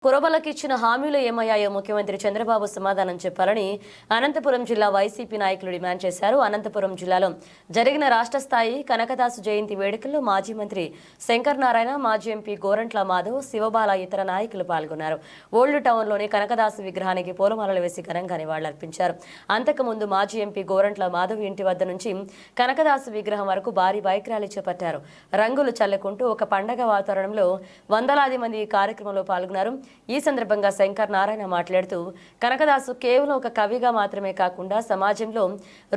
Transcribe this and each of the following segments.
కురబలకు ఇచ్చిన హామీలు ఏమయ్యాయో ముఖ్యమంత్రి చంద్రబాబు సమాధానం చెప్పాలని అనంతపురం జిల్లా వైసీపీ నాయకులు డిమాండ్ చేశారు. అనంతపురం జిల్లాలో జరిగిన రాష్ట్ర స్థాయి కనకదాసు జయంతి వేడుకల్లో మాజీ మంత్రి శంకర్ నారాయణ, మాజీ ఎంపీ గోరంట్ల మాధవ్, శివబాల ఇతర నాయకులు పాల్గొన్నారు. ఓల్డ్ టౌన్లోని కనకదాసు విగ్రహానికి పూలమాలలు వేసి ఘనంగా నివాళులర్పించారు. అంతకుముందు మాజీ ఎంపీ గోరంట్ల మాధవ్ ఇంటి వద్ద నుంచి కనకదాసు విగ్రహం వరకు భారీ బైక్ ర్యాలీ చేపట్టారు. రంగులు చల్లుకుంటూ ఒక పండగ వాతావరణంలో వందలాది మంది ఈ కార్యక్రమంలో పాల్గొన్నారు. ఈ సందర్భంగా శంకర్ నారాయణ మాట్లాడుతూ కనకదాసు కేవలం ఒక కవిగా మాత్రమే కాకుండా సమాజంలో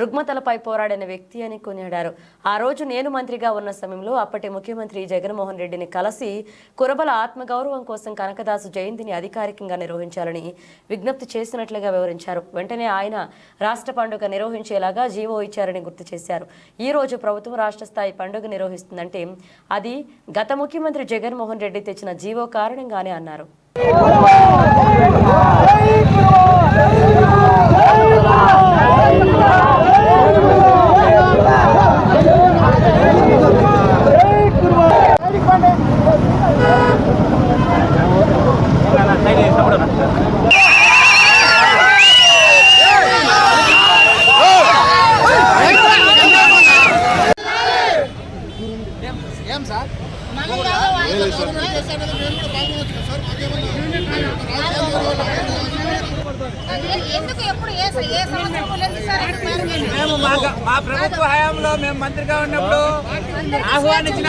రుగ్మతలపై పోరాడిన వ్యక్తి అని కొనియాడారు. ఆ రోజు నేను మంత్రిగా ఉన్న సమయంలో అప్పటి ముఖ్యమంత్రి జగన్మోహన్ రెడ్డిని కలిసి కురబల ఆత్మగౌరవం కోసం కనకదాసు జయంతిని అధికారికంగా నిర్వహించాలని విజ్ఞప్తి చేసినట్లుగా వివరించారు. వెంటనే ఆయన రాష్ట్ర పండుగ నిర్వహించేలాగా జీవో ఇచ్చారని గుర్తు చేశారు. ఈ రోజు ప్రభుత్వం రాష్ట్ర స్థాయి పండుగ నిర్వహిస్తుందంటే అది గత ముఖ్యమంత్రి జగన్మోహన్ రెడ్డి తెచ్చిన జీవో కారణంగానే అన్నారు. మా ప్రభుత్వ హయాంలో మేము మంత్రిగా ఉన్నప్పుడు ఆహ్వానించిన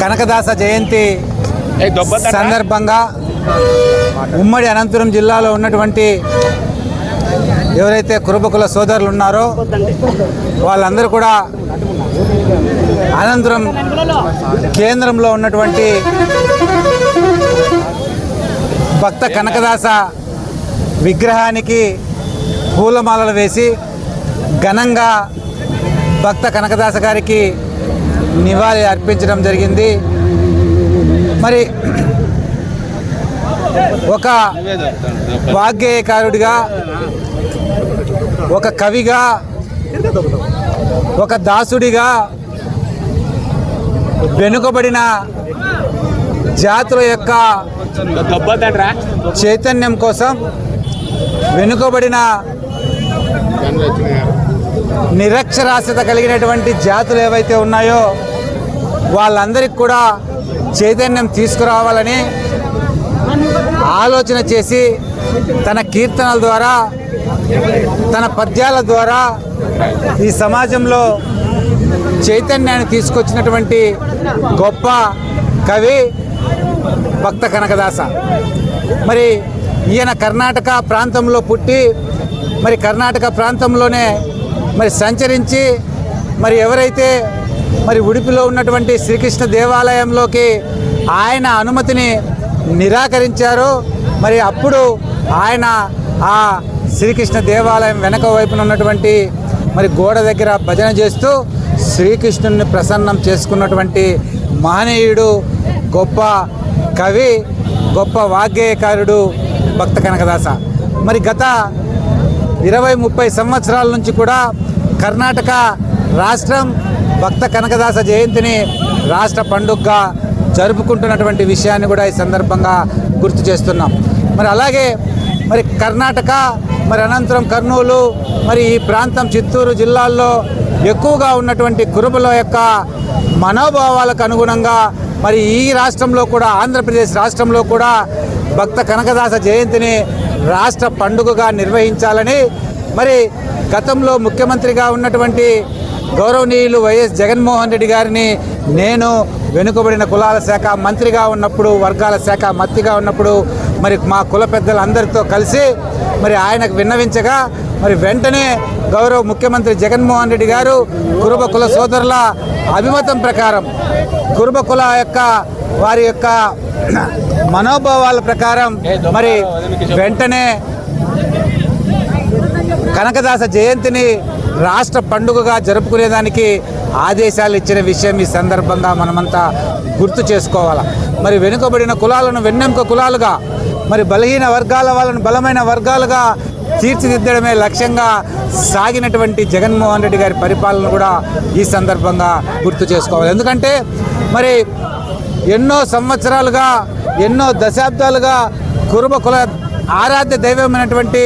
కనకదాస జయంతి సందర్భంగా ఉమ్మడి అనంతపురం జిల్లాలో ఉన్నటువంటి ఎవరైతే కురుబకుల సోదరులు ఉన్నారో వాళ్ళందరూ కూడా అనంతపురం కేంద్రంలో ఉన్నటువంటి భక్త కనకదాస విగ్రహానికి పూలమాలలు వేసి ఘనంగా భక్త కనకదాస గారికి నివాళి అర్పించడం జరిగింది. మరి ఒక వాగ్గేయకారుడిగా, ఒక కవిగా, ఒక దాసుడిగా వెనుకబడిన జాతుల యొక్క చైతన్యం కోసం, వెనుకబడిన నిరక్షరాస్యత కలిగినటువంటి జాతులు ఏవైతే ఉన్నాయో వాళ్ళందరికీ కూడా చైతన్యం తీసుకురావాలని ఆలోచన చేసి తన కీర్తనల ద్వారా, తన పద్యాల ద్వారా ఈ సమాజంలో చైతన్యాన్ని తీసుకొచ్చినటువంటి గొప్ప కవి భక్త కనకదాస. మరి ఈయన కర్ణాటక ప్రాంతంలో పుట్టి మరి కర్ణాటక ప్రాంతంలోనే మరి సంచరించి మరి ఎవరైతే మరి ఉడిపిలో ఉన్నటువంటి శ్రీకృష్ణ దేవాలయంలోకి ఆయన అనుమతిని నిరాకరించారో మరి అప్పుడు ఆయన ఆ శ్రీకృష్ణ దేవాలయం వెనక వైపున ఉన్నటువంటి మరి గోడ దగ్గర భజన చేస్తూ శ్రీకృష్ణుని ప్రసన్నం చేసుకున్నటువంటి మహనీయుడు, గొప్ప కవి, గొప్ప వాగ్గేయకారుడు భక్త కనకదాస. మరి గత 20-30 సంవత్సరాల నుంచి కూడా కర్ణాటక రాష్ట్రం భక్త కనకదాస జయంతిని రాష్ట్ర పండుగగా జరుపుకుంటున్నటువంటి విషయాన్ని కూడా ఈ సందర్భంగా గుర్తు చేస్తున్నాం. మరి అలాగే మరి కర్ణాటక, మరి అనంతరం కర్నూలు, మరి ఈ ప్రాంతం చిత్తూరు జిల్లాల్లో ఎక్కువగా ఉన్నటువంటి కురుబల యొక్క మనోభావాలకు అనుగుణంగా మరి ఈ రాష్ట్రంలో కూడా, ఆంధ్రప్రదేశ్ రాష్ట్రంలో కూడా భక్త కనకదాస జయంతిని రాష్ట్ర పండుగగా నిర్వహించాలని మరి గతంలో ముఖ్యమంత్రిగా ఉన్నటువంటి గౌరవనీయులు వైఎస్ జగన్మోహన్ రెడ్డి గారిని నేను వెనుకబడిన కులాల శాఖ మంత్రిగా ఉన్నప్పుడు, వర్గాల శాఖ మంత్రిగా ఉన్నప్పుడు మరి మా కుల పెద్దలందరితో కలిసి మరి ఆయనకు విన్నవించగా మరి వెంటనే గౌరవ ముఖ్యమంత్రి జగన్మోహన్ రెడ్డి గారు కురుబ కుల సోదరుల అభిమతం ప్రకారం, కురుబ కుల యొక్క వారి యొక్క మనోభావాల ప్రకారం మరి వెంటనే కనకదాస జయంతిని రాష్ట్ర పండుగగా జరుపుకునేదానికి ఆదేశాలు ఇచ్చిన విషయం ఈ సందర్భంగా మనమంతా గుర్తు చేసుకోవాలి. మరి వెనుకబడిన కులాలను వెన్నెముక కులాలుగా, మరి బలహీన వర్గాల వాళ్ళను బలమైన వర్గాలుగా తీర్చిదిద్దడమే లక్ష్యంగా సాగినటువంటి జగన్మోహన్ రెడ్డి గారి పరిపాలన కూడా ఈ సందర్భంగా గుర్తు చేసుకోవాలి. ఎందుకంటే మరి ఎన్నో సంవత్సరాలుగా, ఎన్నో దశాబ్దాలుగా కురుబ కుల ఆరాధ్య దైవమైనటువంటి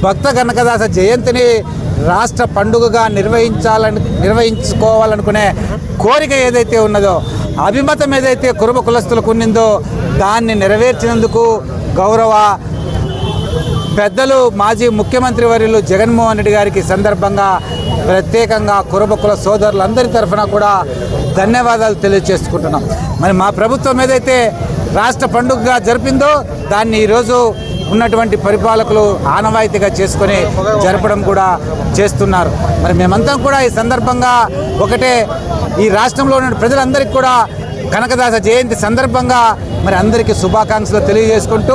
భక్త కనకదాస జయంతిని రాష్ట్ర పండుగగా నిర్వహించుకోవాలనుకునే కోరిక ఏదైతే ఉన్నదో, అభిమతం ఏదైతే కురుబ కులస్తులకు ఉన్నదో దాన్ని నెరవేర్చినందుకు గౌరవ పెద్దలు మాజీ ముఖ్యమంత్రి వర్యులు జగన్మోహన్ రెడ్డి గారికి సందర్భంగా ప్రత్యేకంగా కురుబ కుల సోదరులందరి తరఫున కూడా ధన్యవాదాలు తెలియజేసుకుంటున్నాం. మరి మా ప్రభుత్వం ఏదైతే రాష్ట్ర పండుగగా జరిపిందో దాన్ని ఈరోజు ఉన్నటువంటి పరిపాలకులు ఆనవాయితీగా చేసుకొని జరపడం కూడా చేస్తున్నారు. మరి మేమంతా కూడా ఈ సందర్భంగా ఒకటే, ఈ రాష్ట్రంలో ఉన్న ప్రజలందరికీ కూడా కనకదాస జయంతి సందర్భంగా మరి అందరికీ శుభాకాంక్షలు తెలియజేసుకుంటూ